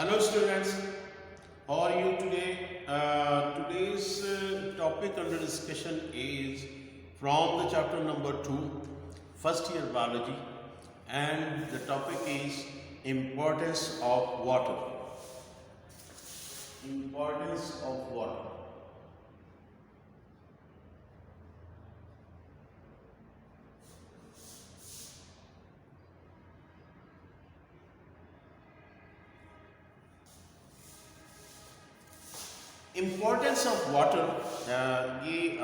Hello students, how are you today? Today's topic under discussion is from the chapter number 2, first year biology, and the topic is importance of water. Importance of water. Importance of water ये एक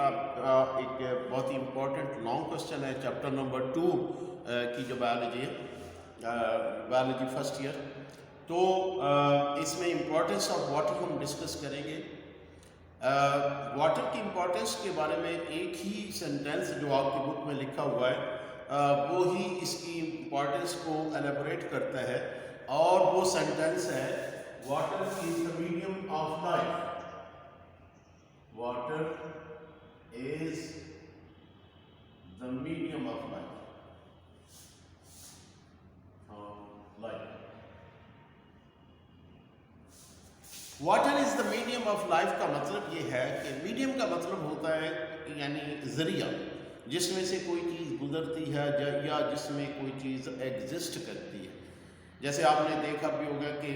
बहुत ही important long question है chapter number 2 की जो biology है, biology first year. तो इसमें importance of water हम डिस्कस करेंगे। वाटर की इम्पोर्टेंस के बारे में एक ही सेंटेंस जो आपकी बुक में लिखा हुआ है वो ही इसकी इम्पोर्टेंस को एलेबोरेट करता है, और वो सेंटेंस है water is the medium of life. Water is the medium of life. Water is the medium of life का मतलब ये है कि मीडियम का मतलब होता है यानी जरिया, जिसमें से कोई चीज़ गुजरती है या जिसमें कोई चीज़ एग्जिस्ट करती है। जैसे आपने देखा भी होगा कि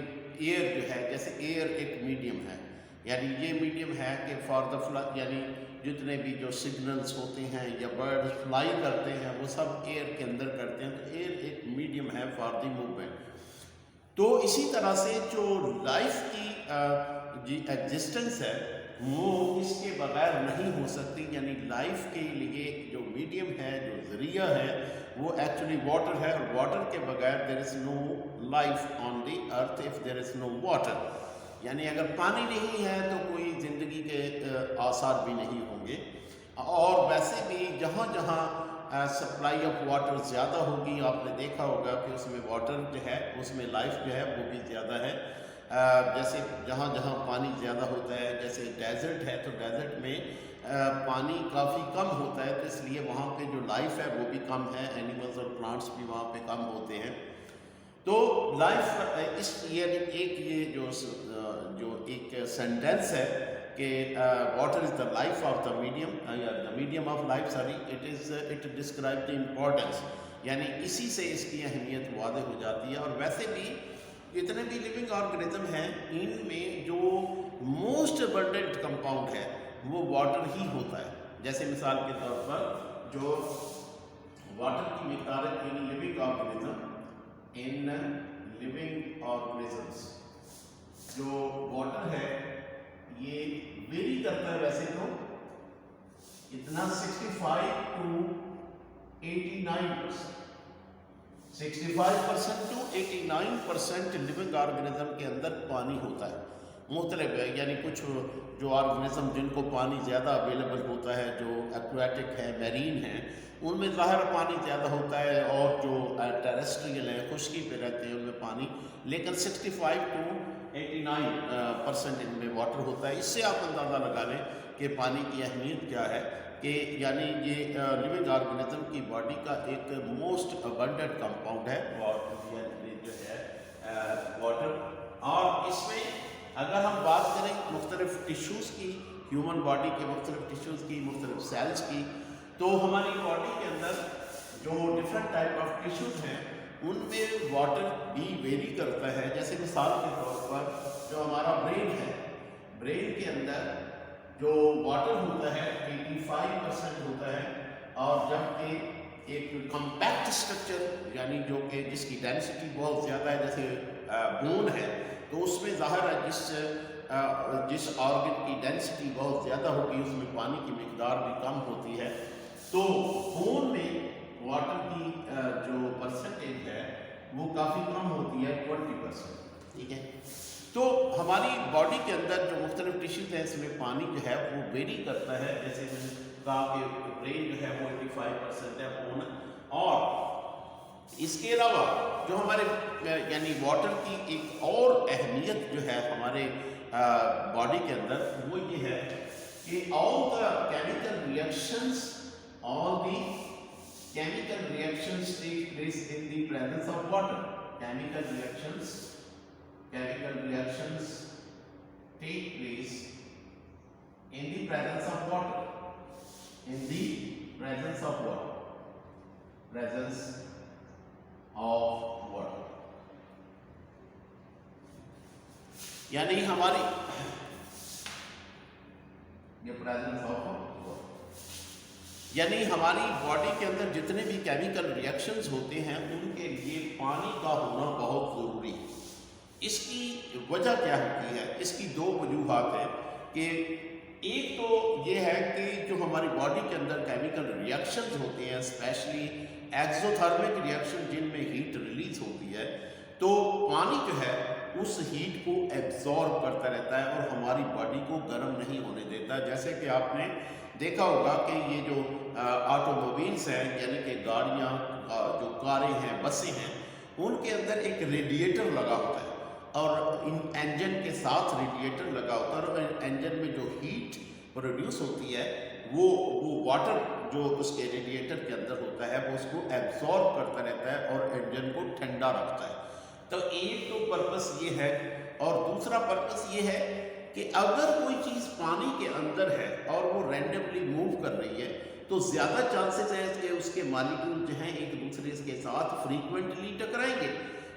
एयर जो है, जैसे एयर एक मीडियम है, यानी ये मीडियम है कि फॉर द फ्लाइट, यानी जितने भी जो सिग्नल्स होते हैं या बर्ड फ्लाई करते हैं वो सब एयर के अंदर करते हैं। तो एयर एक मीडियम है फॉर द मूवमेंट। तो इसी तरह से जो लाइफ की जी एग्जिस्टेंस है वो इसके बगैर नहीं हो सकती, यानी लाइफ के लिए जो मीडियम है, जो जरिया है, वो एक्चुअली वाटर है। और वाटर के बगैर there is no life on the earth if there is no water. यानी अगर पानी नहीं है तो कोई ज़िंदगी के आसार भी नहीं होंगे। और वैसे भी जहाँ जहाँ सप्लाई ऑफ वाटर ज़्यादा होगी, आपने देखा होगा कि उसमें वाटर जो है उसमें लाइफ जो है वो भी ज़्यादा है। जैसे जहाँ जहाँ पानी ज़्यादा होता है, जैसे डेजर्ट है तो डेजर्ट में पानी काफ़ी कम होता है, तो इसलिए वहाँ पे जो लाइफ है वो भी कम है, एनिमल्स और प्लांट्स भी वहाँ पे कम होते हैं। तो लाइफ इस एक ये जो एक सेंटेंस है कि water is the life of the medium, the medium of life, sorry, it describe the importance, यानी इसी से इसकी अहमियत वादे हो जाती है। और वैसे भी जितने भी लिविंग ऑर्गेनिज्म हैं इनमें जो मोस्ट अबंडेंट कंपाउंड है वो वाटर ही होता है। जैसे मिसाल के तौर पर जो वाटर की मिकदार इन लिविंग ऑर्गेनिजम्स, जो वाटर है ये वेरी करता है। वैसे तो इतना 65 टू 89%, 65% टू 89% लिविंग ऑर्गेनिज्म के अंदर पानी होता है। मुख्तलिफ है, यानी कुछ जो ऑर्गेनिज्म जिनको पानी ज़्यादा अवेलेबल होता है, जो एक्वाटिक है, मैरीन है, उनमें ज़ाहिर पानी ज़्यादा होता है, और जो टेरेस्ट्रियल है, खुश्की पे रहते हैं, उनमें पानी, लेकिन 65 टू 89% इनमें वाटर होता है। इससे आप अंदाज़ा लगा लें कि पानी की अहमियत क्या है, कि यानी ये लिविंग ऑर्गेनिज्म की बॉडी का एक मोस्ट अबंडेंट कंपाउंड है जो है वाटर। और इसमें अगर हम बात करें मुख्तलिफ टिश्यूज़ की, ह्यूमन बॉडी के मुख्तलिफ टिश्यूज़ की, मुख्तलिफ सेल्स की, तो हमारी बॉडी के अंदर जो डिफरेंट टाइप ऑफ टिश्यूज़ हैं उनमें वाटर भी वेरी करता है। जैसे मिसाल के तौर पर जो हमारा ब्रेन है, ब्रेन के अंदर जो वाटर होता है 85% होता है, और जब एक कम्पैक्ट स्ट्रक्चर, यानी जो कि जिसकी डेंसिटी बहुत ज़्यादा है, जैसे बोन है, तो उसमें ज़ाहिर है जिस ऑर्गन की डेंसिटी बहुत ज़्यादा होगी उसमें पानी की मिकदार भी कम होती है। तो बोन में वाटर की जो परसेंटेज है वो काफ़ी कम होती है, 20%। ठीक है, तो हमारी बॉडी के अंदर जो मुख्तलिफ टिश्यूज़ हैं इसमें पानी जो है वो वेरी करता है। जैसे मैंने कहा कि ब्रेन जो है वो 85% है बोन, और इसके अलावा जो हमारे यानी वाटर की एक और अहमियत जो है हमारे बॉडी के अंदर वो ये है कि all the chemical reactions take place in the presence of water. Chemical reactions chemical reactions take place in the presence of water. In the presence of water. Presence of water. यानी हमारी ये presence of water, यानी हमारी body के अंदर जितने भी chemical reactions होते हैं उनके लिए पानी का होना बहुत ज़रूरी है। इसकी वजह क्या होती है? इसकी दो वजूहात हैं कि एक तो ये है कि जो हमारी बॉडी के अंदर केमिकल रिएक्शंस होते हैं, स्पेशली एक्सोथर्मिक रिएक्शन जिनमें हीट रिलीज होती है, तो पानी जो है उस हीट को एब्जॉर्ब करता रहता है और हमारी बॉडी को गर्म नहीं होने देता। जैसे कि आपने देखा होगा कि ये जो ऑटोमोबाइल्स हैं, यानी कि गाड़ियाँ, जो कारें हैं, बसें हैं, उनके अंदर एक रेडिएटर लगा होता है और इन इंजन के साथ रेडिएटर लगा होता है और इंजन में जो हीट प्रोड्यूस होती है वो वाटर जो उसके रेडिएटर के अंदर होता है वो उसको एब्जॉर्ब करता रहता है और इंजन को ठंडा रखता है। तो एक तो पर्पस ये है और दूसरा पर्पस ये है कि अगर कोई चीज़ पानी के अंदर है और वो रैंडमली मूव कर रही है तो ज़्यादा चांसेस है कि उसके मालिक्यूल जो हैं एक दूसरे के साथ फ्रीक्वेंटली टकराएंगे,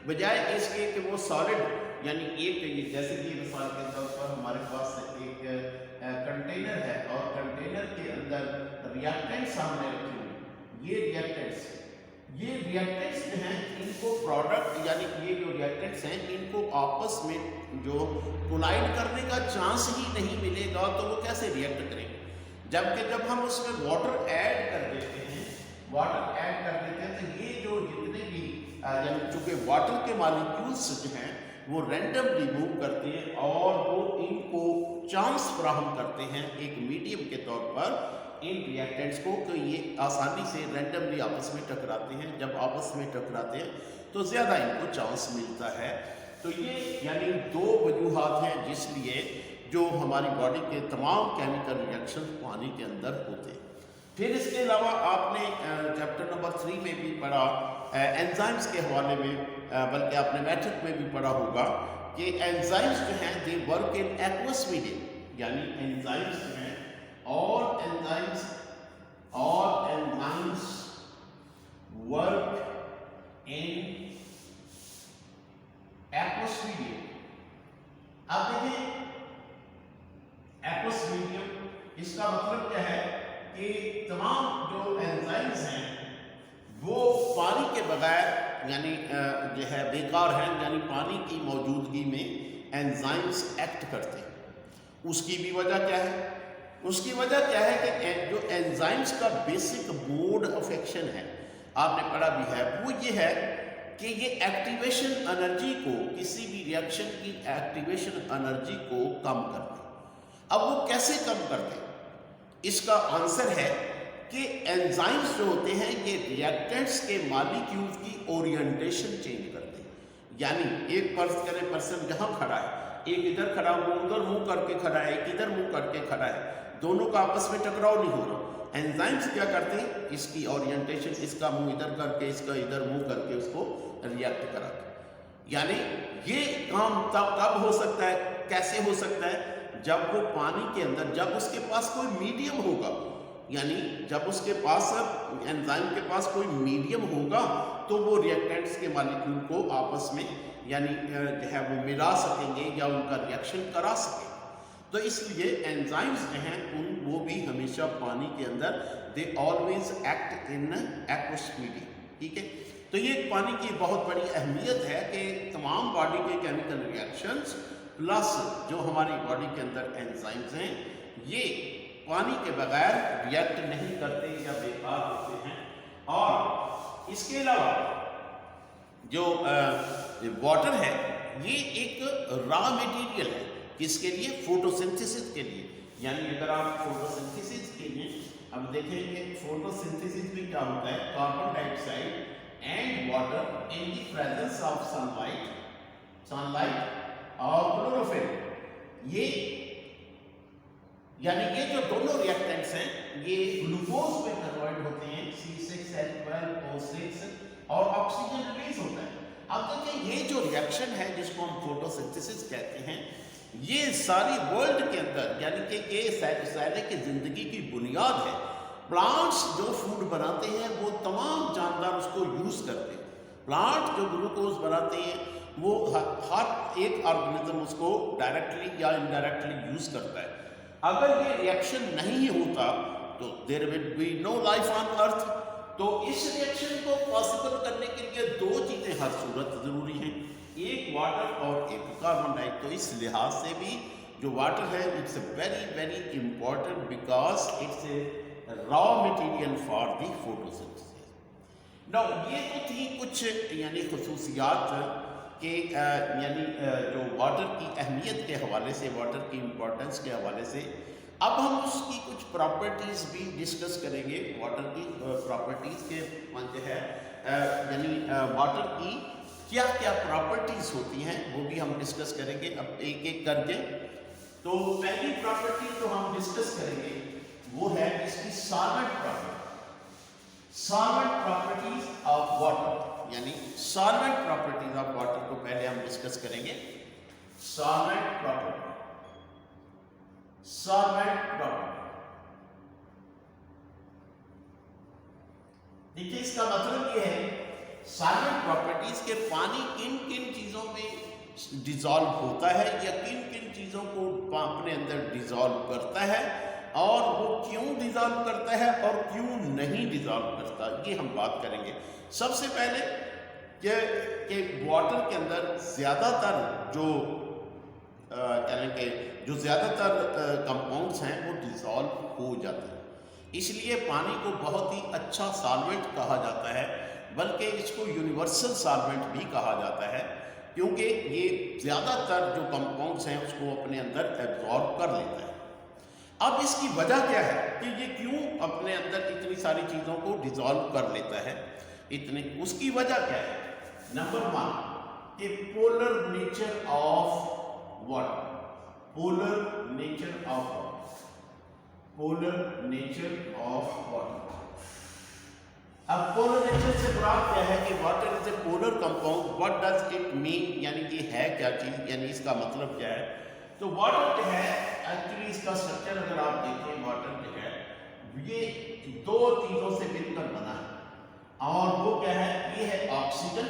बजाय इसके कि वो सॉलिड, यानी एक जैसे कि मिसाल के तौर पर हमारे पास एक कंटेनर है और कंटेनर के अंदर रिएक्टेंट्स सामने रखे हुए, ये रिएक्टेंट्स जो हैं इनको प्रोडक्ट, यानी ये जो रिएक्टेंट्स हैं इनको आपस में जो कोलाइड करने का चांस ही नहीं मिलेगा तो वो कैसे रिएक्ट करेंगे। जबकि जब हम उसमें वाटर ऐड कर देते हैं तो ये जो जितने भी यानी चूंकि वाटर के मॉलिक्यूल्स जो हैं वो रैंडमली मूव करते हैं और वो इनको चांस फराहम करते हैं एक मीडियम के तौर पर इन रिएक्टेंट्स को, कि ये आसानी से रैंडमली आपस में टकराते हैं। जब आपस में टकराते हैं तो ज़्यादा इनको चांस मिलता है। तो ये यानी दो वजूहात हैं जिसलिए जो हमारी बॉडी के तमाम केमिकल रिएक्शन पानी के अंदर होते हैं। फिर इसके अलावा आपने चैप्टर नंबर 3 में भी पढ़ा एंजाइम्स के हवाले में, बल्कि आपने मैट्रिक में भी पढ़ा होगा कि एंजाइम्स जो हैं they work in aqueous medium, यानी एंजाइम्स जो हैं all enzymes work in aqueous medium। अब देखिए aqueous medium, इसका मतलब क्या है कि तमाम जो एंजाइम्स हैं वो पानी के बगैर यानी जो है बेकार हैं, यानी पानी की मौजूदगी में एंजाइम्स एक्ट करते हैं। उसकी भी वजह क्या है? उसकी वजह क्या है कि जो एंजाइम्स का बेसिक मोड ऑफ एक्शन है, आपने पढ़ा भी है, वो ये है कि ये एक्टिवेशन एनर्जी को, किसी भी रिएक्शन की एक्टिवेशन एनर्जी को कम करते हैं। अब वो कैसे कम करते हैं? इसका आंसर है कि एंजाइम्स जो होते हैं ये रिएक्टेंट्स के मॉलिक्यूल्स की ओरिएंटेशन चेंज करते हैं। यानी एक पर्सन जहाँ खड़ा है, एक इधर खड़ा, वो उधर मुंह करके खड़ा है, एक इधर मुंह करके खड़ा है, दोनों का आपस में टकराव नहीं हो रहा। एंजाइम्स क्या करते हैं? इसकी ओरिएंटेशन, इसका मुंह इधर करके, इसका इधर मुंह करके उसको रिएक्ट कराते। यानी ये काम तब हो सकता है, कैसे हो सकता है? जब वो पानी के अंदर, जब उसके पास कोई मीडियम होगा, यानी जब उसके पास एंजाइम के पास कोई मीडियम होगा तो वो रिएक्टेंट्स के मॉलिक्यूल को आपस में यानी जो है वो मिला सकेंगे या उनका रिएक्शन करा सकेंगे। तो इसलिए एंजाइम्स जो हैं वो भी हमेशा पानी के अंदर they always act in aqueous medium. ठीक है, तो ये पानी की बहुत बड़ी अहमियत है कि तमाम बॉडी के केमिकल रिएक्शंस प्लस जो हमारी बॉडी के अंदर एंजाइम्स हैं ये पानी के बगैर रिएक्ट नहीं करते या बेकार होते हैं। और इसके अलावा जो वाटर है ये एक रॉ मटेरियल है, किसके लिए? फोटोसिंथेसिस के लिए। यानी अगर आप फोटोसिंथेसिस के लिए अब देखेंगे, फोटोसिंथेसिस में क्या होता है? Carbon dioxide and water in the presence of sunlight और क्लोरोफिल, ये यानी ये जो दोनों रिएक्टेंट्स हैं ये ग्लूकोज में कन्वर्ट होते हैं, C6H12O6, और ऑक्सीजन रिलीज होता है। अब देखिए ये जो रिएक्शन है जिसको हम फोटोसिंथेसिस कहते हैं, ये सारी वर्ल्ड के अंदर यानी कि ये सारे की ज़िंदगी की बुनियाद है। प्लांट्स जो फूड बनाते हैं वो तमाम जानदार उसको यूज़ करते हैं। प्लांट जो ग्लूकोज बनाते हैं वो हर एक ऑर्गेनिज्म उसको डायरेक्टली या इनडायरेक्टली यूज़ करता है। अगर ये रिएक्शन नहीं होता तो there will be no life on earth. तो इस रिएक्शन को पॉसिबल करने के लिए दो चीज़ें हर सूरत ज़रूरी हैं, एक वाटर और एक कार्बन डाइऑक्साइड। तो इस लिहाज से भी जो वाटर है it's very very important because it's a raw material for the photosynthesis. Now ये तो थी कुछ यानी खुसूसियात के यानी जो वाटर की अहमियत के हवाले से, वाटर की इम्पोर्टेंस के हवाले से। अब हम उसकी कुछ प्रॉपर्टीज़ भी डिस्कस करेंगे। वाटर की प्रॉपर्टीज़ के जो है यानी वाटर की क्या क्या प्रॉपर्टीज़ होती हैं वो भी हम डिस्कस करेंगे अब एक एक करके। तो पहली प्रॉपर्टी जो हम डिस्कस करेंगे वो है इसकी solvent property. Solvent properties of water यानी सॉल्वेंट प्रॉपर्टीज ऑफ वाटर को पहले हम डिस्कस करेंगे। सॉल्वेंट प्रॉपर्टी, सॉल्वेंट प्रॉपर्टी देखिए इसका मतलब ये है सॉल्वेंट प्रॉपर्टीज के पानी किन किन चीजों में डिसॉल्व होता है या किन किन चीजों को अपने अंदर डिसॉल्व करता है और वो क्यों डिसॉल्व करता है और क्यों नहीं डिसॉल्व करता, ये हम बात करेंगे। सबसे पहले कि वाटर के अंदर ज़्यादातर जो जो ज़्यादातर कंपाउंड्स हैं वो डिसॉल्व हो जाते हैं, इसलिए पानी को बहुत ही अच्छा सॉल्वेंट कहा जाता है, बल्कि इसको यूनिवर्सल सॉल्वेंट भी कहा जाता है क्योंकि ये ज़्यादातर जो कंपाउंड्स हैं उसको अपने अंदर एब्जॉर्ब कर लेता है। अब इसकी वजह क्या है कि ये क्यों अपने अंदर इतनी सारी चीज़ों को डिसॉल्व कर लेता है, इतने उसकी वजह क्या है? नंबर 1 कि polar nature of water, polar nature of water, polar nature of water. अब पोलर नेचर से मुराद क्या है कि water is a polar compound. What does it mean, यानी ये है क्या चीज़, यानी इसका मतलब क्या है? तो वाटर जो है एक्चुअली इसका स्ट्रक्चर अगर आप देखें, वाटर जो है ये दो चीज़ों से मिलकर बना है और वो क्या है, ये है ऑक्सीजन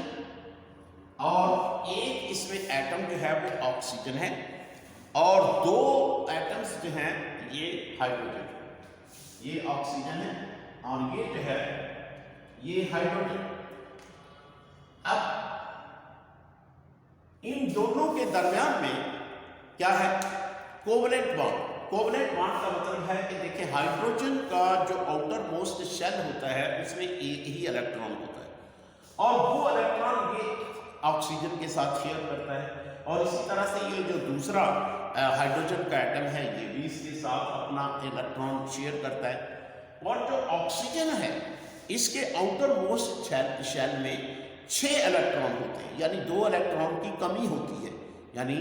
और एक इसमें एटम जो है वो ऑक्सीजन है और दो एटम्स जो हैं ये हाइड्रोजन, ये ऑक्सीजन है और ये जो है ये हाइड्रोजन। अब इन दोनों के दरमियान में क्या है? Covalent bond. कोवलेंट बॉन्ड का मतलब है कि देखिए हाइड्रोजन का जो आउटर मोस्ट शेल होता है उसमें एक ही इलेक्ट्रॉन होता है और वो इलेक्ट्रॉन ये ऑक्सीजन के साथ शेयर करता है और इसी तरह से ये जो दूसरा हाइड्रोजन का एटम है ये भी इसके साथ अपना इलेक्ट्रॉन शेयर करता है। और जो ऑक्सीजन है इसके आउटर मोस्ट शेल में 6 इलेक्ट्रॉन होते हैं, यानी 2 इलेक्ट्रॉन की कमी होती है, यानी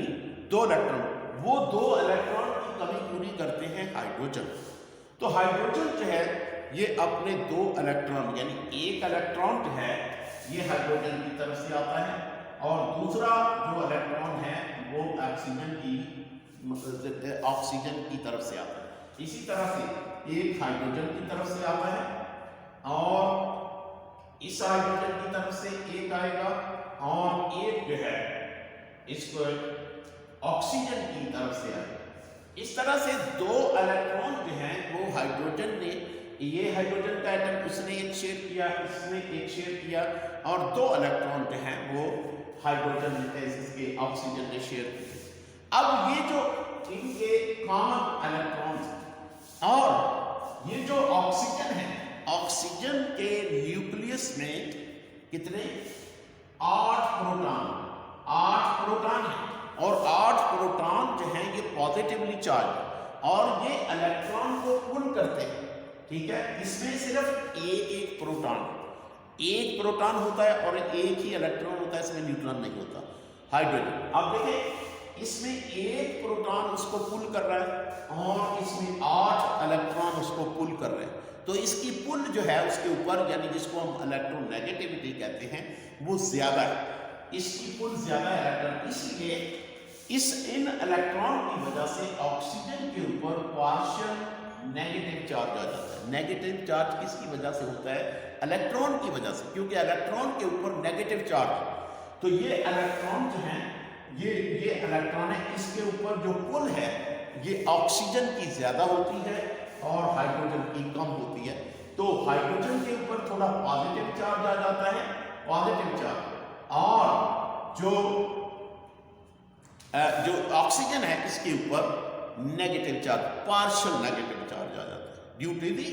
2 इलेक्ट्रॉन, वो 2 इलेक्ट्रॉन की कमी पूरी करते हैं हाइड्रोजन। तो हाइड्रोजन जो है ये अपने 2 इलेक्ट्रॉन यानी एक इलेक्ट्रॉन जो है ये हाइड्रोजन की तरफ से आता है और दूसरा जो इलेक्ट्रॉन है वो ऑक्सीजन की तरफ से आता है। इसी तरह से एक हाइड्रोजन की तरफ से आता है और इस हाइड्रोजन की तरफ से एक आएगा और एक जो है इसको ऑक्सीजन की तरफ से आएगा। इस तरह से 2 इलेक्ट्रॉन जो हैं वो हाइड्रोजन ने, ये हाइड्रोजन का एटम उसने एक शेयर किया, इसने एक शेयर किया और 2 इलेक्ट्रॉन जो हैं वो हाइड्रोजन इसके ऑक्सीजन ने शेयर किए। अब ये जो इनके कॉमन इलेक्ट्रॉन्स और ये जो ऑक्सीजन है, ऑक्सीजन के न्यूक्लियस में कितने 8 प्रोटॉन है और 8 प्रोटॉन जो हैं ये पॉजिटिवली चार्ज और ये इलेक्ट्रॉन को पुल करते हैं, ठीक है। इसमें सिर्फ एक प्रोटॉन होता है और एक ही इलेक्ट्रॉन होता है, इसमें न्यूट्रॉन नहीं होता, हाइड्रोजन। अब देखिए इसमें एक प्रोटॉन उसको पुल कर रहा है और इसमें 8 इलेक्ट्रॉन उसको पुल कर रहे हैं, तो इसकी पुल जो है उसके ऊपर यानी जिसको हम इलेक्ट्रोनेगेटिविटी कहते हैं वो ज्यादा है। इसकी पुल ज्यादा है इलेक्ट्रॉन, इसलिए इन इलेक्ट्रॉन की वजह से ऑक्सीजन के ऊपर पार्शियल नेगेटिव चार्ज आ जाता है। नेगेटिव चार्ज किसकी वजह से होता है? इलेक्ट्रॉन की वजह से, क्योंकि इलेक्ट्रॉन के ऊपर नेगेटिव चार्ज, तो ये इलेक्ट्रॉन जो है, ये इलेक्ट्रॉन है, इसके ऊपर जो पुल है ये ऑक्सीजन की ज्यादा होती है और हाइड्रोजन की कम होती है। तो हाइड्रोजन के ऊपर थोड़ा पॉजिटिव चार्ज आ जाता है, पॉजिटिव चार्ज, और जो ऑक्सीजन है इसके ऊपर negative charge, partial negative charge आ जाता है ड्यू टू दी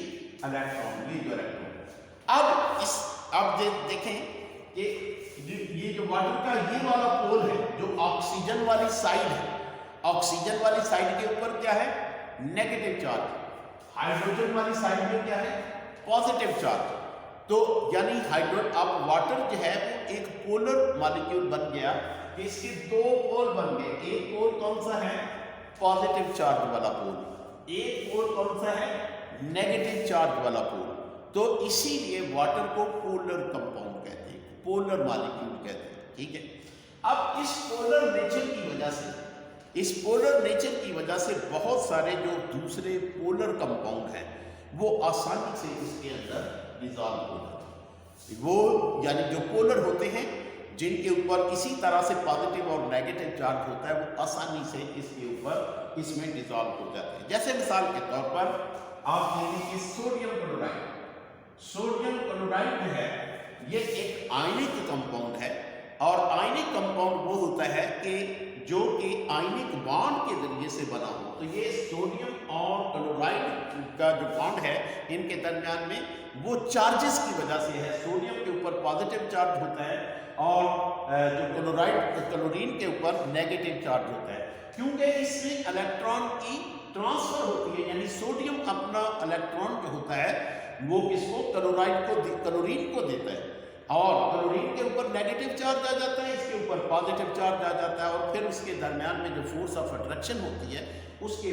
इलेक्ट्रॉन। ये जो इलेक्ट्रॉन, अब देखें कि ये जो वाटर का ये वाला पोल है, जो ऑक्सीजन वाली साइड है, ऑक्सीजन वाली साइड के ऊपर क्या है? Negative charge. हाइड्रोजन वाली साइड में क्या है? Positive charge. तो यानी अब वाटर जो है वो एक पोलर मॉलिक्यूल बन गया, कि इसके दो पोल बन गए। एक पोल कौन सा है? पॉजिटिव चार्ज वाला पोल। एक पोल कौन सा है? नेगेटिव चार्ज वाला पोल। तो इसीलिए वाटर को पोलर कंपाउंड कहते हैं, पोलर मॉलिक्यूल कहते हैं। ठीक है, अब इस पोलर नेचर की वजह से, इस पोलर नेचर की वजह से बहुत सारे जो दूसरे पोलर कंपाउंड हैं वो आसानी से इसके अंदर डिसॉल्व हो जाते हैं। वो यानी जो पोलर होते हैं, जिनके ऊपर इसी तरह से पॉजिटिव और नेगेटिव चार्ज होता है, वो आसानी से इसके ऊपर इसमें डिसॉल्व हो जाते हैं। जैसे मिसाल के तौर पर आप देखें कि सोडियम क्लोराइड, सोडियम क्लोराइड जो है ये एक आयनिक कंपाउंड है, और आयनिक कंपाउंड वो होता है कि जो कि आयनिक बॉन्ड के जरिए से बना हो। तो ये सोडियम और क्लोराइड का जो बॉन्ड है इनके दरमियान में वो चार्जेस की वजह से है। सोडियम के ऊपर पॉजिटिव चार्ज होता है और जो क्लोरीन के ऊपर नेगेटिव चार्ज होता है, क्योंकि इसमें इलेक्ट्रॉन की ट्रांसफर होती है। यानी सोडियम अपना इलेक्ट्रॉन जो होता है वो किसको? क्लोरीन को देता है, और क्लोरीन के ऊपर नेगेटिव चार्ज आ जाता है, इसके ऊपर पॉजिटिव चार्ज आ जाता है, और फिर उसके दरमियान में जो फोर्स ऑफ अट्रैक्शन होती है उसके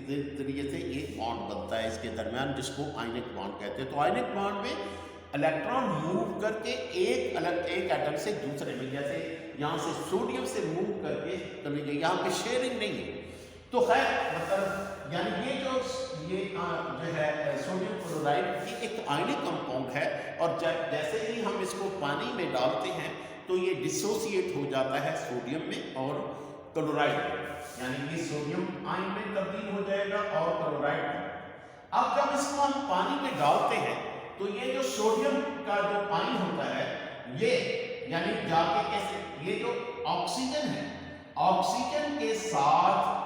जरिए से एक बॉन्ड बनता है इसके दरमियान, जिसको आयनिक बॉन्ड कहते हैं। तो आयनिक बॉन्ड में इलेक्ट्रॉन मूव करके एक एटम से दूसरे में, जैसे यहाँ से सोडियम से मूव करके चले गए, यहाँ पे शेयरिंग नहीं है। तो खैर मतलब यानी ये जो है सोडियम क्लोराइड, ये एक आयनिक कंपाउंड है, और जैसे ही हम इसको पानी में डालते हैं तो ये डिसोसिएट हो जाता है सोडियम में और क्लोराइड में, यानी कि सोडियम आयन में तब्दील हो जाएगा और क्लोराइड में। अब जब इसको हम पानी में डालते हैं तो ये जो सोडियम का जो आयन होता है ये यानी जाके कैसे, ये जो ऑक्सीजन है, ऑक्सीजन के साथ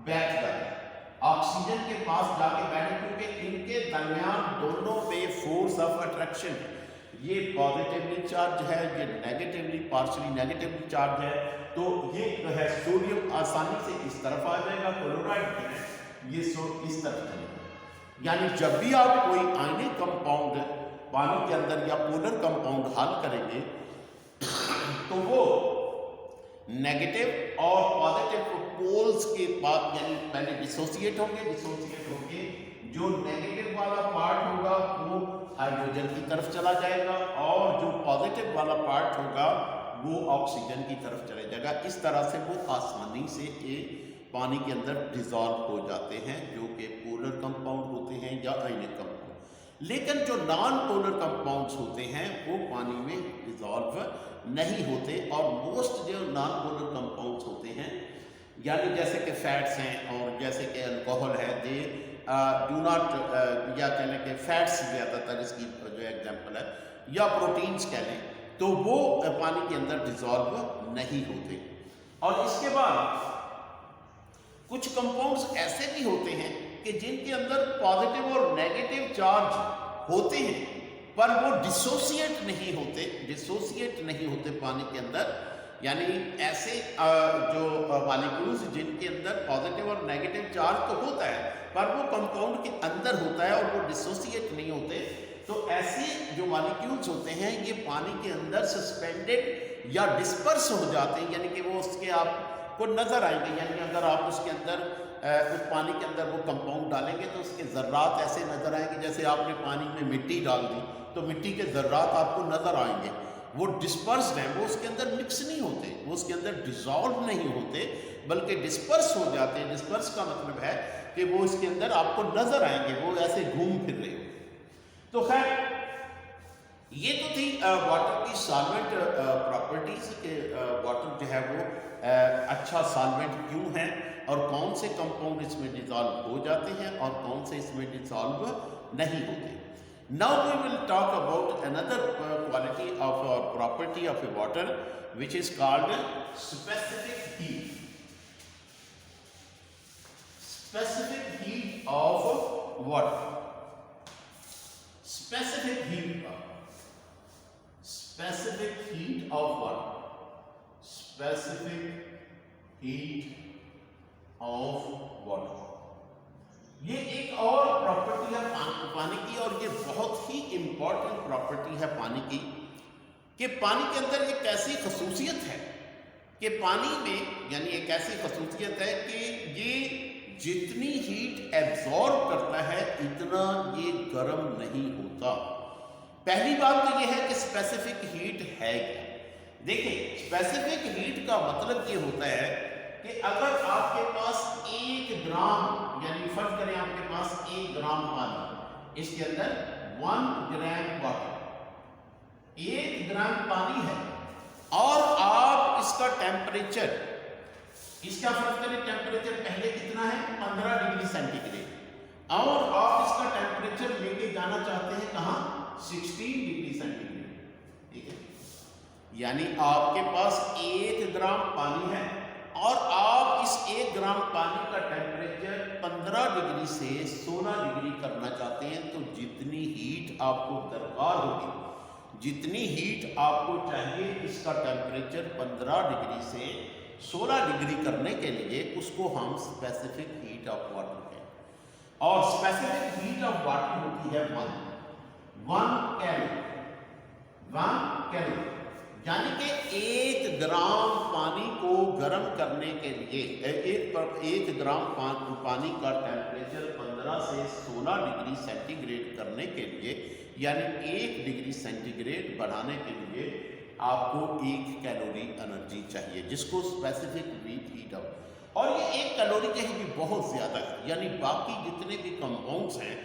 बैठ जाता है, ऑक्सीजन के पास जाके बैठे, क्योंकि इनके दरमियान दोनों में फोर्स ऑफ अट्रैक्शन है। ये पॉजिटिवली चार्ज है, ये नेगेटिवली पार्शियली नेगेटिवली चार्ज है। तो ये जो है सोडियम आसानी से इस तरफ आ जाएगा, क्लोराइड जो है ये इस तरफ चलेगा। यानी जब भी आप कोई आयनिक कंपाउंड पानी के अंदर या पोलर कंपाउंड हल करेंगे तो वो नेगेटिव और पॉजिटिव पोल्स के बाद यानी पहले डिसोसिएट होंगे जो नेगेटिव वाला पार्ट होगा वो हाइड्रोजन की तरफ चला जाएगा, और जो पॉजिटिव वाला पार्ट होगा वो ऑक्सीजन की तरफ चले जाएगा। इस तरह से वो आसानी से पानी के अंदर डिसॉल्व हो जाते हैं, जो कि पोलर कंपाउंड होते हैं या आयनिक कंपाउंड। लेकिन जो नॉन पोलर कंपाउंड्स होते हैं वो पानी में डिसॉल्व नहीं होते, और मोस्ट जो नॉन पोलर कंपाउंड्स होते हैं यानी जैसे कि फैट्स हैं और जैसे कि अल्कोहल है, दे डू नॉट या कह लें कि फैट्स ज़्यादातर इसकी जो एग्जांपल है, या प्रोटीन्स कह लें, तो वो पानी के अंदर डिसॉल्व नहीं होते। और इसके बाद कुछ कंपाउंड्स ऐसे भी होते हैं कि जिनके अंदर पॉजिटिव और नेगेटिव चार्ज होते हैं पर वो डिसोसिएट नहीं होते पानी के अंदर। यानी ऐसे जो मॉलिक्यूल्स जिनके अंदर पॉजिटिव और नेगेटिव चार्ज तो होता है पर वो कंपाउंड के अंदर होता है और वो डिसोसिएट नहीं होते, तो ऐसे जो मॉलिक्यूल्स होते हैं ये पानी के अंदर सस्पेंडेड या डिस्पर्स हो जाते हैं, यानी कि वो उसके आपको नज़र आएंगे। यानी अगर आप उसके अंदर उस पानी के अंदर वो कंपाउंड डालेंगे तो उसके ज़र्रात ऐसे नज़र आएंगे, जैसे आपने पानी में मिट्टी डाल दी तो मिट्टी के ज़र्रात आपको नज़र आएंगे। वो डिस्पर्स्ड हैं, वो उसके अंदर मिक्स नहीं होते, वो उसके अंदर डिसॉल्व नहीं होते, बल्कि डिस्पर्स हो जाते हैं। डिस्पर्स का मतलब है कि वो इसके अंदर आपको नजर आएंगे, वो ऐसे घूम फिर रहे हो। तो खैर ये तो थी वाटर की सॉल्वेंट प्रॉपर्टीज के वाटर जो है वो अच्छा सॉल्वेंट क्यों है और कौन से कंपाउंड इसमें डिसॉल्व हो जाते हैं और कौन से इसमें डिसॉल्व नहीं होते। Now we will talk about another quality of property of a water which is called specific heat. Specific heat of water. specific heat of water, specific heat of water। ये एक और प्रॉपर्टी है पानी की, और ये बहुत ही इंपॉर्टेंट प्रॉपर्टी है पानी की, कि पानी के अंदर एक ऐसी खसूसियत है कि पानी में, यानी एक ऐसी खसूसियत है कि ये जितनी हीट एब्जॉर्ब करता है इतना ये गर्म नहीं होता। पहली बात तो ये है कि स्पेसिफिक हीट है क्या। देखिए, स्पेसिफिक हीट का मतलब ये होता है कि अगर आपके पास 1 ग्राम, यानी फर्ज करें आपके पास 1 ग्राम पानी, इसके अंदर 1 ग्राम वाटर, 1 ग्राम पानी है, और आप इसका टेम्परेचर, इसका फर्ज करें टेम्परेचर पहले कितना है 15 डिग्री सेंटीग्रेड, और आप इसका टेम्परेचर लेके जाना चाहते हैं कहाँ 16 डिग्री सेंटीग्रेड। ठीक है, यानी आपके पास 1 ग्राम पानी है और आप इस 1 ग्राम पानी का टेम्परेचर 15 डिग्री से 16 डिग्री करना चाहते हैं, तो जितनी हीट आपको दरकार होगी, जितनी हीट आपको चाहिए इसका टेम्परेचर 15 डिग्री से 16 डिग्री करने के लिए, उसको हम स्पेसिफिक हीट ऑफ वाटर कहते हैं। और स्पेसिफिक हीट ऑफ वाटर होती है 1 कैलोरी, 1 कैलोरी, यानी कि 1 ग्राम पानी को गर्म करने के लिए, 1 ग्राम पानी का टेम्परेचर 15 से 16 डिग्री सेंटीग्रेड करने के लिए, यानी 1 डिग्री सेंटीग्रेड बढ़ाने के लिए आपको 1 कैलोरी एनर्जी चाहिए, जिसको स्पेसिफिक हीट ऑफ। और ये 1 कैलोरी कहीं भी बहुत ज़्यादा है, यानी बाकी जितने भी कंपाउंड्स हैं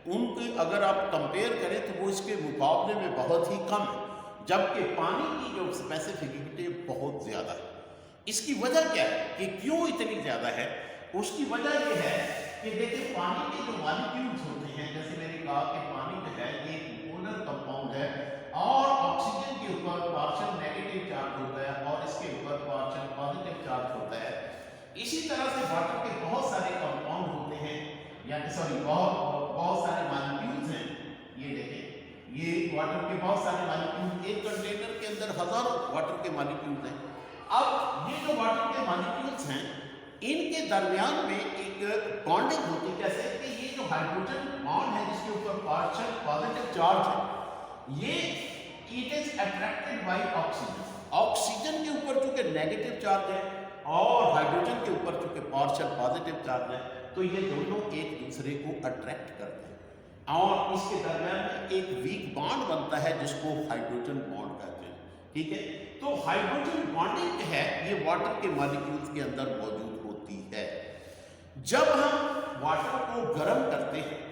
उनके अगर आप कंपेयर करें तो वो इसके मुकाबले में बहुत ही कम है, जबकि पानी की जो स्पेसिफिसिटी बहुत ज़्यादा है। इसकी वजह क्या है कि क्यों इतनी ज़्यादा है? उसकी वजह ये है कि देखिए, पानी के जो मॉलिक्यूल्स होते हैं, जैसे मैंने कहा कि पानी जो है ये पोलर कंपाउंड है, और ऑक्सीजन के ऊपर पार्शियल नेगेटिव चार्ज होता है और इसके ऊपर पार्शियल पॉजिटिव चार्ज होता है। इसी तरह से वाटर के बहुत सारे कंपाउंड होते हैं, यानी सॉरी बहुत सारे मॉलिक्यूल्स हैं। ये देखें, ये वाटर के बहुत सारे मॉलिक्यूल, एक कंटेनर के अंदर हजारों वाटर के मॉलिक्यूल्स हैं। अब ये जो वाटर के मॉलिक्यूल्स हैं, इनके दरमियान में एक बॉन्डिंग होती है, जैसे कि ये जो हाइड्रोजन बॉन्ड है जिसके ऊपर पार्शियल पॉजिटिव चार्ज है, ये it is attracted by oxygen. Oxygen के ऊपर चूंकि नेगेटिव चार्ज है और हाइड्रोजन के ऊपर चूंकि पार्शियल पॉजिटिव चार्ज है, तो ये दोनों एक दूसरे को अट्रैक्ट करते हैं और इसके दरमियान में एक वीक बॉन्ड बनता है जिसको हाइड्रोजन बॉन्ड कहते हैं। ठीक है, तो हाइड्रोजन बॉन्डिंग है ये वाटर के मॉलिक्यूल्स के अंदर मौजूद होती है। जब हम वाटर को गर्म करते हैं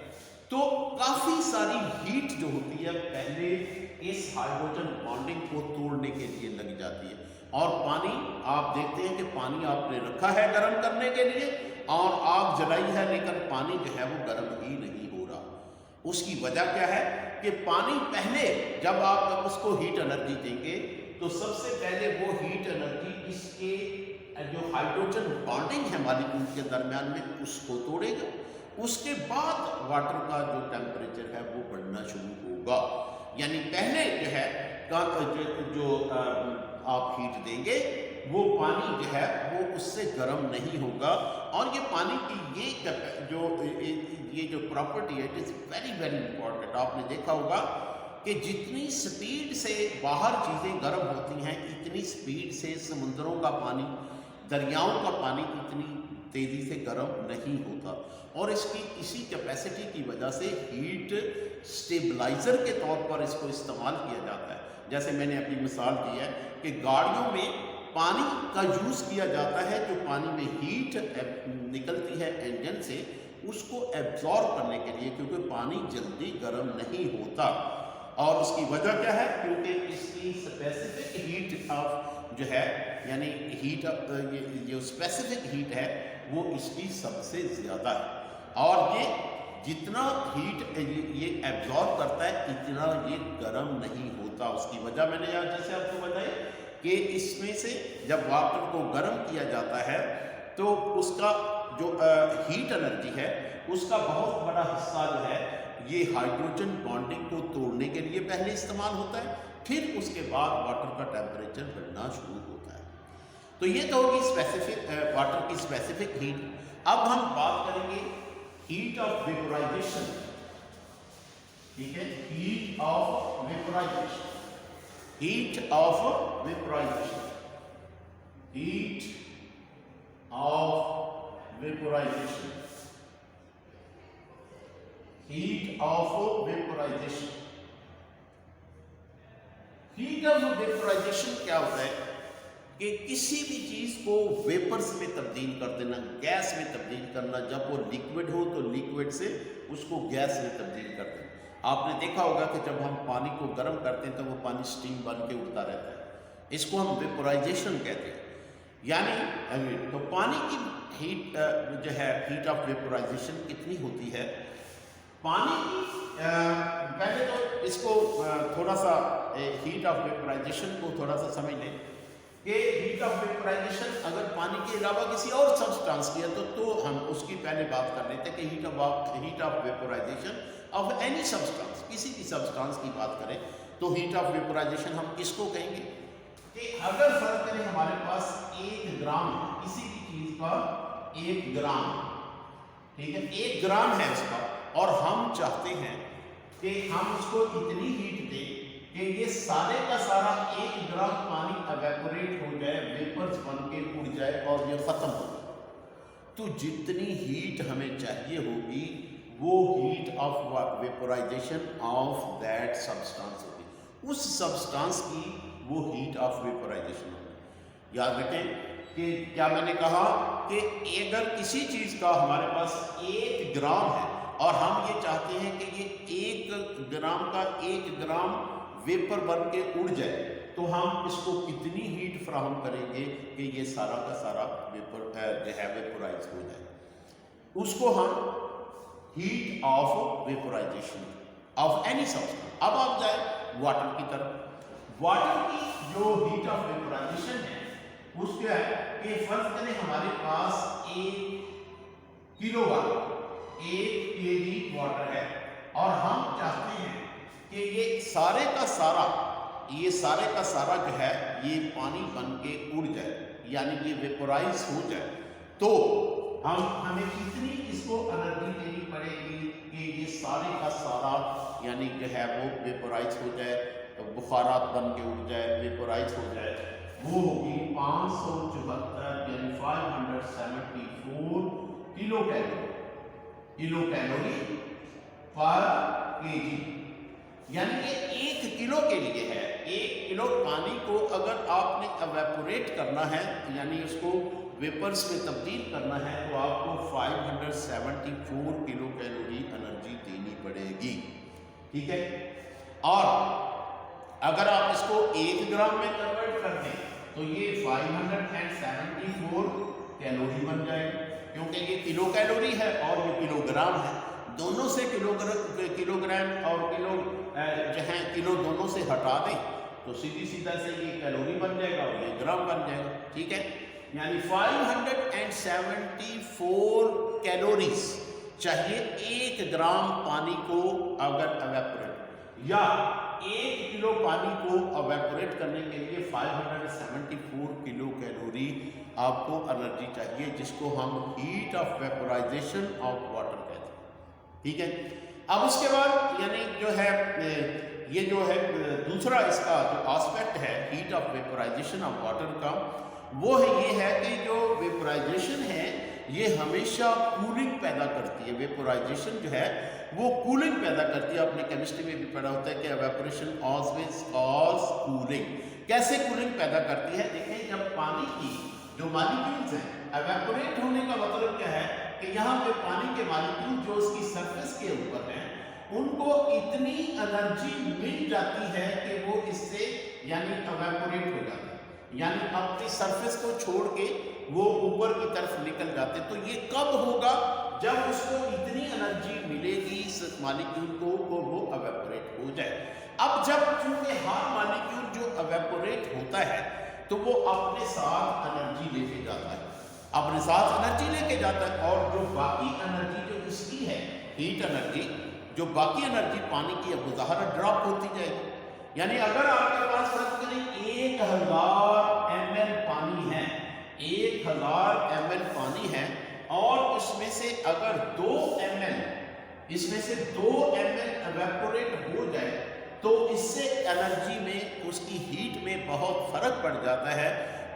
तो काफी सारी हीट जो होती है पहले इस हाइड्रोजन बॉन्डिंग को तोड़ने के लिए लग जाती है, और पानी आप देखते हैं कि पानी आपने रखा है गर्म करने के लिए और आग जलाई है, लेकिन पानी जो है वो गर्म ही नहीं हो रहा। उसकी वजह क्या है कि पानी पहले जब आप उसको हीट एनर्जी देंगे तो सबसे पहले वो हीट एनर्जी इसके जो हाइड्रोजन बॉन्डिंग है मॉलिक्यूल के दरमियान में उसको तोड़ेगा। उसके बाद वाटर का जो टेम्परेचर है वो बढ़ना शुरू होगा, यानी पहले जो है जो आप हीट देंगे वो पानी जो है वो उससे गर्म नहीं होगा। और ये पानी की ये जो प्रॉपर्टी है, it is very very important. आपने देखा होगा कि जितनी स्पीड से बाहर चीज़ें गर्म होती हैं, इतनी स्पीड से समुद्रों का पानी, दरियाओं का पानी इतनी तेज़ी से गर्म नहीं होता, और इसकी इसी कैपेसिटी की वजह से हीट स्टेबलाइजर के तौर पर इसको इस्तेमाल किया जाता है। जैसे मैंने अपनी मिसाल दी है कि गाड़ियों में पानी का यूज़ किया जाता है, जो पानी में हीट निकलती है इंजन से, उसको एब्जॉर्ब करने के लिए, क्योंकि पानी जल्दी गर्म नहीं होता। और उसकी वजह क्या है? क्योंकि इसकी स्पेसिफिक हीट ऑफ जो है, यानी हीट ये जो स्पेसिफिक हीट है वो इसकी सबसे ज़्यादा है, और ये जितना हीट ये एब्जॉर्ब करता है इतना ये गर्म नहीं होता। उसकी वजह मैंने यहाँ जैसे आपको बताई कि इसमें से जब वाटर को गर्म किया जाता है तो उसका जो हीट एनर्जी है उसका बहुत बड़ा हिस्सा जो है ये हाइड्रोजन बॉन्डिंग को तोड़ने के लिए पहले इस्तेमाल होता है, फिर उसके बाद वाटर का टेम्परेचर बढ़ना शुरू होता है। तो ये तो होगी स्पेसिफिक वाटर की स्पेसिफिक हीट। अब हम बात करेंगे हीट ऑफ वेपोराइजेशन, ठीक है, heat of vaporisation, heat of vaporisation, heat of vaporisation, heat of vaporisation. Heat of vaporisation क्या होता है कि किसी भी चीज को वेपर्स में तब्दील कर देना, गैस में तब्दील करना। जब वो लिक्विड हो तो लिक्विड से उसको गैस में तब्दील कर देना। आपने देखा होगा कि जब हम पानी को गर्म करते हैं तो वो पानी स्टीम बन के उड़ता रहता है, इसको हम वेपोराइजेशन कहते हैं। यानी तो पानी की हीट जो है, हीट ऑफ वेपोराइजेशन कितनी होती है? पानी की पहले तो इसको थोड़ा सा हीट ऑफ वेपोराइजेशन को थोड़ा सा समझ लें कि हीट ऑफ वेपोराइजेशन अगर पानी के अलावा किसी और सब्सटेंस की है तो हम उसकी पहले बात कर लेते हैं कि heat of vaporisation of any substance, किसी भी सब्सटेंस की बात करें तो हीट ऑफ वेपोराइजेशन हम किसको कहेंगे कि अगर फर्ज करें हमारे पास 1 ग्राम किसी भी चीज का 1 ग्राम, ठीक है, 1 ग्राम है उसका, और हम चाहते हैं कि हम उसको इतनी हीट दें कि ये सारे का सारा 1 ग्राम पानी एवेपोरेट हो जाए, वेपर्स बन के उड़ जाए और ये खत्म हो जाए। तो जितनी हीट हमें चाहिए होगी वो heat of vaporisation of that substance होगी, उस सब्सटेंस की वो हीट ऑफ वेपोराइजेशन होगी। याद रखें कि क्या मैंने कहा कि अगर किसी चीज का हमारे पास 1 ग्राम है और हम ये चाहते हैं कि ये 1 ग्राम का 1 ग्राम वेपर बन के उड़ जाए, तो हम इसको कितनी हीट फ्राहम करेंगे कि ये सारा का सारा वेपर जो है वेपोराइज हो जाए। उसको हम heat of vaporisation of any substance. अब आप जाए वाटर की तरफ। वाटर की जो हीट ऑफ वेपोराइजेशन है उसके है कि फर्ज करें हमारे पास 1 किलो वाटर, 1 kg वाटर है, और हम चाहते हैं कि ये सारे का सारा जो है ये पानी बन के उड़ जाए, यानी ये वेपोराइज हो जाए। तो हमें कितनी इसको एनर्जी देनी पड़ेगी कि ये सारे का सारा यानी जो है वो वेपोराइज हो जाए, बुखारात बन के उड़ जाए, वेपोराइज हो जाए। वो होगी 574 यानी 574 किलो कैलोरी पर केजी। यानी ये 1 किलो के लिए है। 1 किलो पानी को अगर आपने एवेपोरेट करना है, यानी उसको वेपर्स में तब्दील करना है, तो आपको 574 किलो कैलोरी एनर्जी देनी पड़ेगी, ठीक है। और अगर आप इसको 1 ग्राम में कन्वर्ट कर दें तो ये 574 कैलोरी बन जाएगी, क्योंकि ये किलो कैलोरी है और ये किलोग्राम है। दोनों से किलोग्राम और किलो जो है किलो दोनों से हटा दें तो सीधा से ये कैलोरी बन जाएगा और ये ग्राम बन जाएगा, ठीक है। यानी 574 कैलोरीज चाहिए 1 ग्राम पानी को अगर एवेपोरेट, या 1 किलो पानी को एवेपोरेट करने के लिए 574 किलो कैलोरी आपको एनर्जी चाहिए, जिसको हम heat of vaporisation of water कहते हैं, ठीक है। अब उसके बाद यानी जो है ये जो है दूसरा इसका जो एस्पेक्ट है heat of vaporisation of water का, वो है ये है कि जो वेपोराइजेशन है ये हमेशा कूलिंग पैदा करती है। वेपोराइजेशन जो है वो कूलिंग पैदा करती है। अपने केमिस्ट्री में भी पढ़ा होता है कि एवेपोरेशन ऑलवेज कॉज कूलिंग। कैसे कूलिंग पैदा करती है? देखिए, जब पानी की जो मॉलिक्यूल्स हैं, एवेपोरेट होने का मतलब क्या है कि यहाँ पे पानी के मॉलिक्यूल जो उसकी सरफेस के ऊपर हैं, उनको इतनी एनर्जी मिल जाती है कि वो इससे यानी एवेपोरेट हो जाता है, यानी अपनी सरफेस को छोड़ के वो ऊपर की तरफ निकल जाते। तो ये कब होगा? जब उसको इतनी एनर्जी मिलेगी इस मॉलिक्यूल को वो एवेपोरेट हो जाए। अब जब चूंकि हर मॉलिक्यूल जो एवेपोरेट होता है तो वो अपने साथ एनर्जी लेके जाता है, अपने साथ एनर्जी लेके जाता है, और जो बाकी एनर्जी जो इसकी है, हीट एनर्जी, जो बाकी एनर्जी पानी की अब ज़ाहिर ड्रॉप होती जाएगी। यानी अगर आपके पास फर्ज करें 1000 ml पानी है, 1000 ml पानी है, और उसमें से अगर 2 ml, इसमें से 2 ml एवेपोरेट हो जाए तो इससे एनर्जी में, उसकी हीट में बहुत फर्क पड़ जाता है,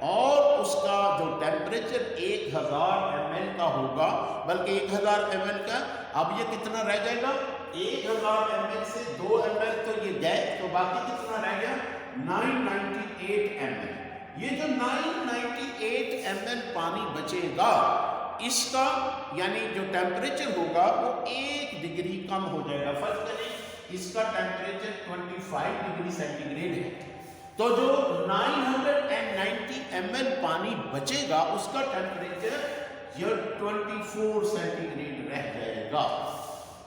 और उसका जो टेम्परेचर 1000 ml का होगा, बल्कि 1000 ml का अब ये कितना रह जाएगा? 1000 ml से 2 ml तो ये गए, तो बाकी कितना रह गया? 998 ml। ये जो 998 ml पानी बचेगा, इसका यानी जो टेम्परेचर होगा वो 1 डिग्री कम हो जाएगा। फर्ज करें इसका टेम्परेचर 25 डिग्री सेंटीग्रेड है, तो जो 990 ml पानी बचेगा उसका टेम्परेचर 24 सेंटीग्रेड रह जाएगा।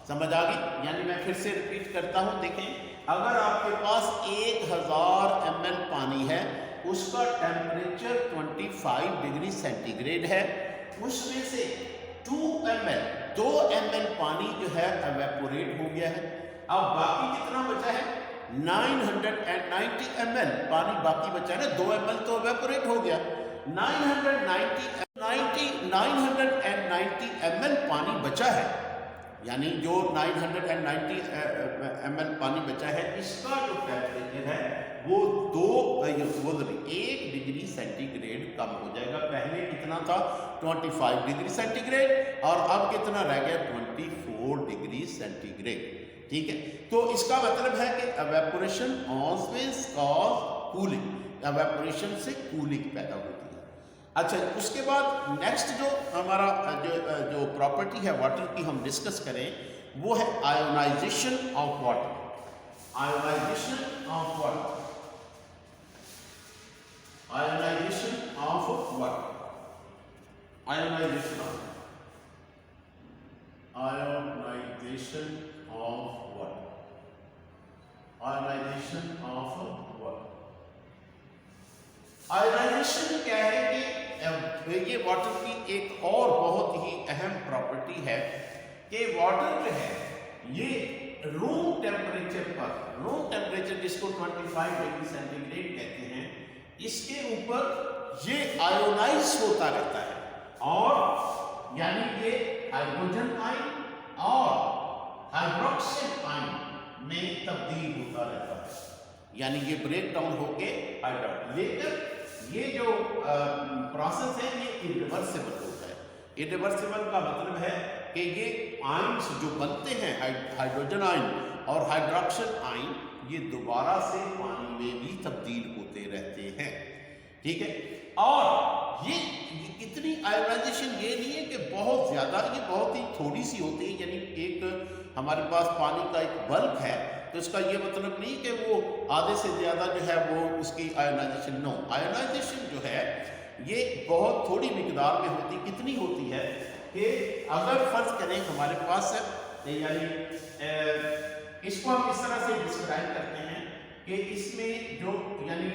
समझ आ गई? यानी मैं फिर से रिपीट करता हूं, देखें, अगर आपके पास 1000 ml पानी है, उसका टेम्परेचर 25 डिग्री सेंटीग्रेड है, उसमें से 2 ml पानी जो है एवेपोरेट हो गया है। अब बाकी कितना बचा है? 990 ml पानी बाकी बचा है ना, 2 ml तो एवेपोरेट हो गया। 990 ml पानी बचा है, यानी जो 990 ml पानी बचा है, इसका जो टेम्परेचर है वो 1 डिग्री सेंटीग्रेड कम हो जाएगा। पहले कितना था? 25 डिग्री सेंटीग्रेड, और अब कितना रह गया? 24 डिग्री सेंटीग्रेड। ठीक है, तो इसका मतलब है कि evaporation always cause cooling, evaporation से कूलिंग पैदा होती है। अच्छा, उसके बाद नेक्स्ट जो हमारा जो प्रॉपर्टी है वाटर की हम डिस्कस करें, वो है ionisation of water. Ionisation of water, ionisation of water, ionisation of water, ionisation of water. Ionisation क्या है कि ये वाटर की एक और बहुत ही अहम प्रॉपर्टी है कि वाटर जो है ये रूम टेम्परेचर पर, रूम टेम्परेचर जिसको 25 डिग्री सेंटीग्रेड कहते हैं, इसके ऊपर ये आयोनाइज होता रहता है, और यानी ये हाइड्रोजन आयन और हाइड्रोक्सिल आयन में तब्दील होता रहता है, यानी ये ब्रेक डाउन होके हाइड्रोजन। लेकिन ये जो प्रोसेस है ये इरिवर्सिबल होता है। इरिवर्सिबल का मतलब है कि ये आयन्स जो बनते हैं, हाइड्रोजन आयन और हाइड्रोक्सिल आयन, ये दोबारा से पानी में भी तब्दील होते रहते हैं। ठीक है, और ये कितनी आयोनाइजेशन ये नहीं है कि बहुत ज़्यादा, ये बहुत ही थोड़ी सी होती है। यानी एक हमारे पास पानी का एक बल्क है, तो इसका ये मतलब नहीं कि वो आधे से ज़्यादा जो है वो उसकी आयोनाइजेशन, नो, आयोनाइजेशन जो है ये बहुत थोड़ी मिकदार में होती। कितनी होती है कि अगर फर्ज करें हमारे पास यानी इसको हम इस तरह से डिस्क्राइब करते हैं कि इसमें जो यानी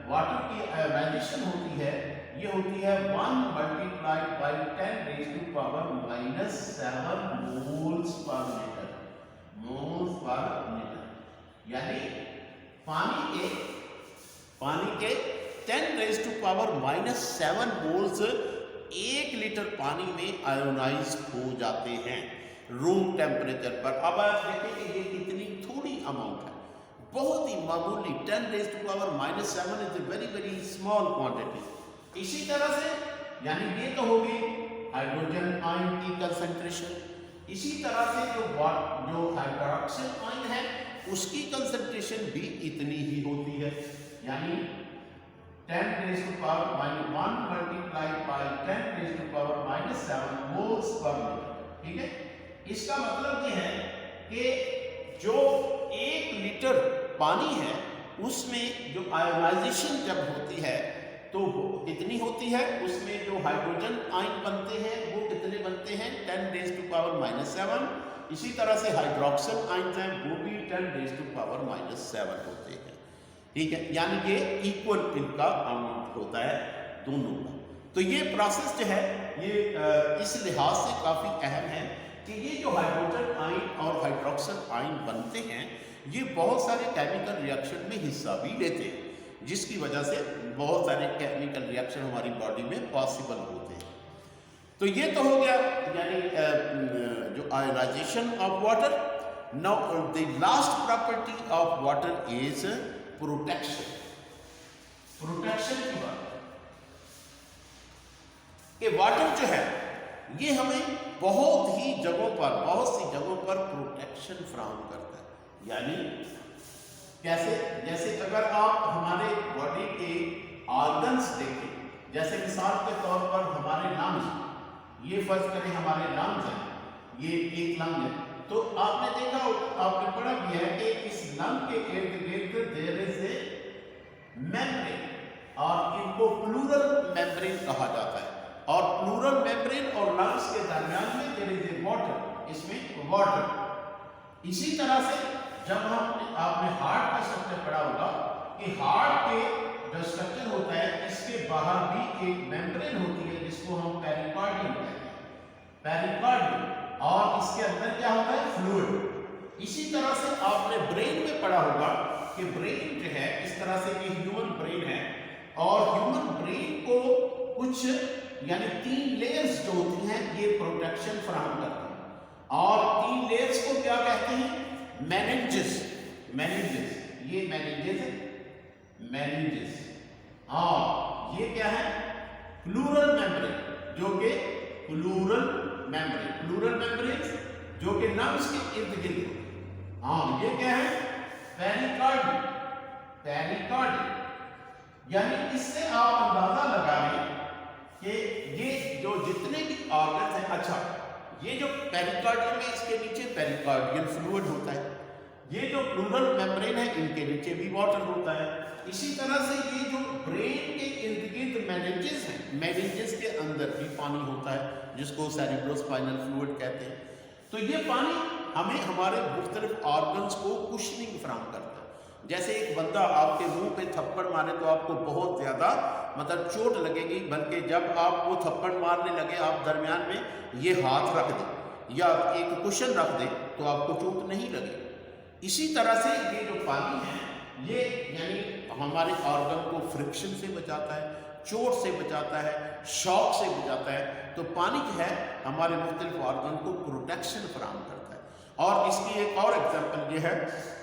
वाटर की आयोनाइजेशन होती है, ये होती है 1 multiplied by 10 raise to power -7 moles per litre, moles per litre. यानी पानी के 10 raise to power -7 moles 1 litre पानी में आयोनाइज हो जाते हैं रूम टेम्परेचर पर। अब आप देखें कि ये कितनी थोड़ी अमाउंट है, बहुत ही मामूली। 10 raise to power -7 is a very very small quantity. इसी तरह से यानी ये तो होगी हाइड्रोजन आयन की कंसंट्रेशन। इसी तरह से जो हाइड्रोक्सिल आयन है उसकी कंसंट्रेशन भी इतनी ही होती है, यानी 10⁻⁻1 multiply by 10⁻⁻7 moles per litre. ठीक है, इसका मतलब ये है कि जो 1 लीटर पानी है उसमें जो आयोनाइजेशन जब होती है तो वो कितनी होती है, उसमें जो हाइड्रोजन आयन बनते हैं वो कितने बनते हैं, 10⁻⁻7। इसी तरह से हाइड्रोक्सिल आयन हैं वो भी 10⁻⁻7 होते हैं। ठीक है, यानी ये इक्वल इनका अमाउंट होता है दोनों का। तो ये प्रोसेस जो है ये इस लिहाज से काफ़ी अहम है कि ये जो हाइड्रोजन आयन और हाइड्रोक्सिल आयन बनते हैं ये बहुत सारे केमिकल रिएक्शन में हिस्सा भी लेते हैं, जिसकी वजह से बहुत सारे केमिकल रिएक्शन हमारी बॉडी में पॉसिबल होते हैं। तो ये तो हो गया यानी जो ionisation of water. Now the last property of water is protection. Protection की बात कि वाटर जो है ये हमें बहुत सी जगहों पर प्रोटेक्शन फराहम करता है। यानी कैसे, जैसे अगर आप हमारे बॉडी के ऑर्गन्स देखें, जैसे मिसाल के तौर पर हमारे लंग्स, ये फर्ज करें हमारे लंग्स हैं, ये एक लंग है, तो आपने देखा आपने पढ़ा भी है कि इस लंग के इर्द गिर्द देयर इज ए मेम्ब्रेन, और इनको प्लूरल मेम्ब्रेन कहा जाता है। और प्लूरल मेम्ब्रेन और लंग्स के दरमियान में देयर इज ए वाटर, इसमें वाटर। इसी तरह से जब आपने हार्ट का स्ट्रक्चर पढ़ा होगा कि हार्ट के जो स्ट्रक्चर होता है इसके बाहर भी एक मेम्ब्रेन होती है जिसको हम पेरिकार्डियम कहते हैं, पेरिकार्डियम, और इसके अंदर क्या होता है, फ्लूइड। इसी तरह से आपने ब्रेन में पढ़ा होगा कि ब्रेन जो है इस तरह से ये ह्यूमन ब्रेन है, और ह्यूमन ब्रेन को कुछ यानी 3 लेयर्स जो होती हैं ये प्रोटेक्शन फराहम करती हैं। और 3 लेयर्स को क्या कहते हैं, मेनिंजेस। मेनिंजेस, ये मेनिंजेस है, मेनिंजेस। और ये क्या है, प्लूरल मेम्ब्रेन, जो कि प्लूरल मेम्ब्रेन, प्लूरल मेम्ब्रेन जो कि लंग्स के इर्द गिर्द। हाँ, ये क्या है, पेरिकार्डियम, पेरिकार्डियम। यानी इससे आप अंदाजा लगा लें कि ये जो जितने भी ऑर्गन हैं, अच्छा ये जो पेरिकार्डियम है इसके नीचे पेरिकार्डियल फ्लूइड होता है, ये जो प्लूरल मेम्ब्रेन है इनके नीचे भी वाटर होता है। इसी तरह से ये जो ब्रेन के इर्द गिर्द मेनिंजेस हैं, मेनिंजेस के अंदर भी पानी होता है जिसको सेरिब्रोस्पाइनल फ्लूइड कहते हैं। तो ये पानी हमें हमारे मुख्तलिफ ऑर्गन्स को कुशनिंग फराहम करता है। जैसे एक बंदा आपके मुंह पे थप्पड़ मारे तो आपको बहुत ज़्यादा मतलब चोट लगेगी, बल्कि जब आप वो थप्पड़ मारने लगे आप दरमियान में ये हाथ रख दें या एक कुशन रख दें तो आपको चोट नहीं लगेगी। इसी तरह से ये जो पानी है ये यानी हमारे ऑर्गन को फ्रिक्शन से बचाता है, चोट से बचाता है, शॉक से बचाता है। तो पानी जो है हमारे मुख्तलिफ ऑर्गन को प्रोटेक्शन फराहम करता है। और इसकी एक और एग्जाम्पल ये है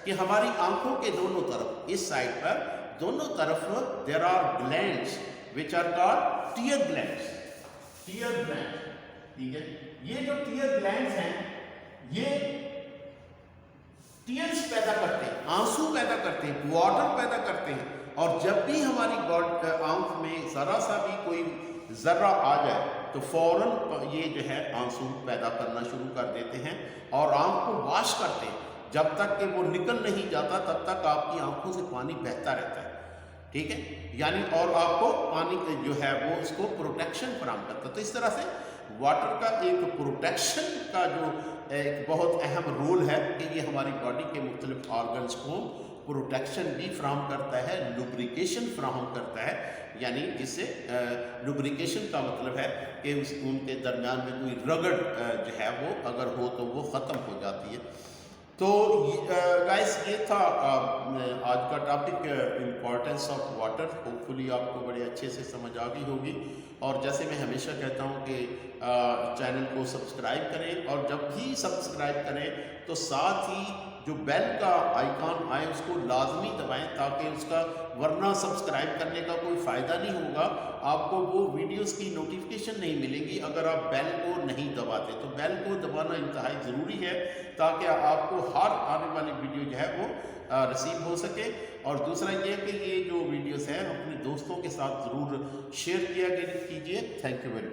कि हमारी आंखों के दोनों तरफ, इस साइड पर दोनों तरफ there are glands which are called tear glands, tear gland. ठीक है, ये जो टीयर ग्लैंड्स हैं ये टीयर्स पैदा करते हैं, आंसू पैदा करते हैं, वाटर पैदा करते हैं। और जब भी हमारी आंख में जरा सा भी कोई जर्रा आ जाए तो फौरन ये जो है आंसू पैदा करना शुरू कर देते हैं और आंख को वॉश करते हैं। जब तक कि वो निकल नहीं जाता तब तक आपकी आंखों से पानी बहता रहता है। ठीक है, यानी और आपको पानी जो है वो इसको प्रोटेक्शन फराहम करता है। तो इस तरह से वाटर का एक प्रोटेक्शन का जो एक बहुत अहम रोल है कि ये हमारी बॉडी के मुख्तलिफ ऑर्गन्स को प्रोटेक्शन भी फराहम करता है, लुब्रिकेशन फराहम करता है। यानी जिससे लुब्रिकेशन का मतलब है कि उनके दरमियान में कोई रगड़ जो है वो अगर हो तो वो ख़त्म हो जाती है। तो गाइस ये था आज का topic, importance of water. Hopefully आपको बड़े अच्छे से समझ आ गई होगी। और जैसे मैं हमेशा कहता हूँ कि चैनल को सब्सक्राइब करें, और जब भी सब्सक्राइब करें तो साथ ही जो बेल का आइकॉन आए उसको लाजमी दबाएं, ताकि उसका वरना सब्सक्राइब करने का कोई फ़ायदा नहीं होगा, आपको वो वीडियोस की नोटिफिकेशन नहीं मिलेंगी अगर आप बेल को नहीं दबाते। तो बेल को दबाना इंतहाई ज़रूरी है ताकि आपको हर आने वाली वीडियो जो है वो रिसीव हो सके। और दूसरा ये कि ये जो वीडियोस हैं अपने दोस्तों के साथ ज़रूर शेयर किया कीजिए। Thank you very much.